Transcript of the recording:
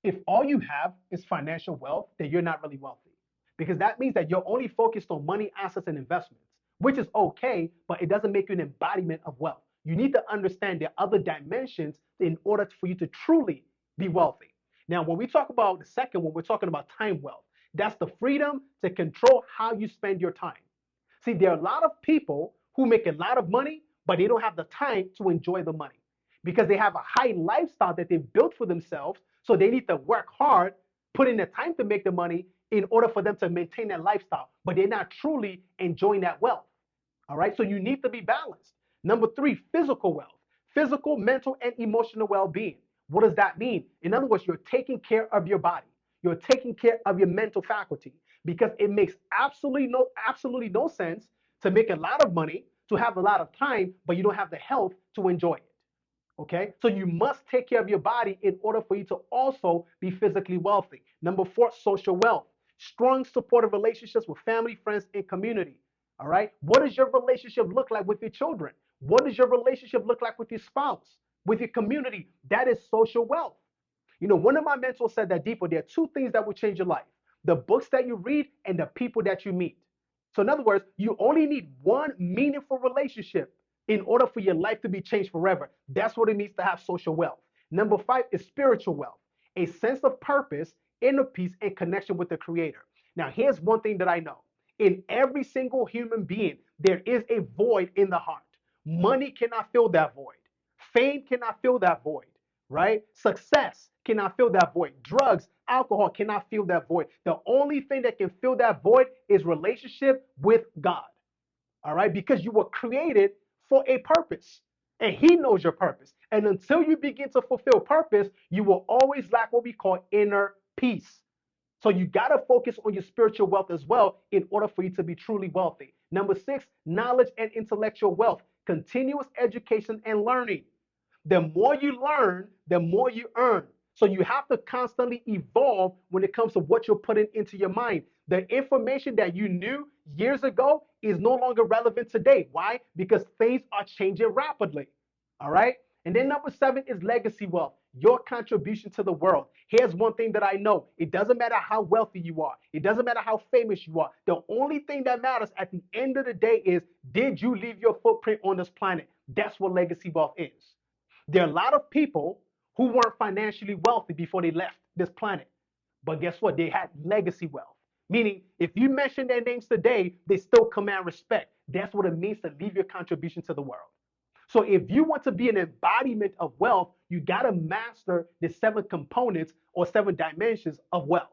If all you have is financial wealth, then you're not really wealthy because that means that you're only focused on money, assets, and investments, which is okay, but it doesn't make you an embodiment of wealth. You need to understand the other dimensions in order for you to truly be wealthy. Now, when we talk about the second one, we're talking about time wealth. That's the freedom to control how you spend your time. See, there are a lot of people who make a lot of money, but they don't have the time to enjoy the money because they have a high lifestyle that they've built for themselves. So they need to work hard, put in the time to make the money in order for them to maintain that lifestyle, but they're not truly enjoying that wealth. All right. So you need to be balanced. Number three, physical wealth, physical, mental, and emotional well being. What does that mean? In other words, you're taking care of your body, you're taking care of your mental faculty because it makes absolutely no sense to make a lot of money, to have a lot of time, but you don't have the health to enjoy it. Okay, so you must take care of your body in order for you to also be physically wealthy. Number four, social wealth, strong supportive relationships with family, friends, and community. All right, what does your relationship look like with your children? What does your relationship look like with your spouse, with your community? That is social wealth. You know, one of my mentors said that deeper. There are two things that will change your life: the books that you read and the people that you meet. So, in other words, you only need one meaningful relationship in order for your life to be changed forever. That's what it means to have social wealth. Number five is spiritual wealth, a sense of purpose, inner peace, and connection with the Creator. Now, here's one thing that I know: in every single human being, there is a void in the heart. Money cannot fill that void, fame cannot fill that void, right? Success cannot fill that void. Drugs, alcohol cannot fill that void. The only thing that can fill that void is relationship with God. All right? Because you were created for a purpose. And he knows your purpose. And until you begin to fulfill purpose, you will always lack what we call inner peace. So you got to focus on your spiritual wealth as well in order for you to be truly wealthy. Number six, knowledge and intellectual wealth, continuous education and learning. The more you learn, the more you earn. So you have to constantly evolve when it comes to what you're putting into your mind. The information that you knew years ago is no longer relevant today. Why? Because things are changing rapidly. All right. And then number seven is legacy wealth, your contribution to the world. Here's one thing that I know: it doesn't matter how wealthy you are, it doesn't matter how famous you are. The only thing that matters at the end of the day is, did you leave your footprint on this planet? That's what legacy wealth is. There are a lot of people who weren't financially wealthy before they left this planet. But guess what? They had legacy wealth. Meaning, if you mention their names today, they still command respect. That's what it means to leave your contribution to the world. So if you want to be an embodiment of wealth, you got to master the seven components or seven dimensions of wealth.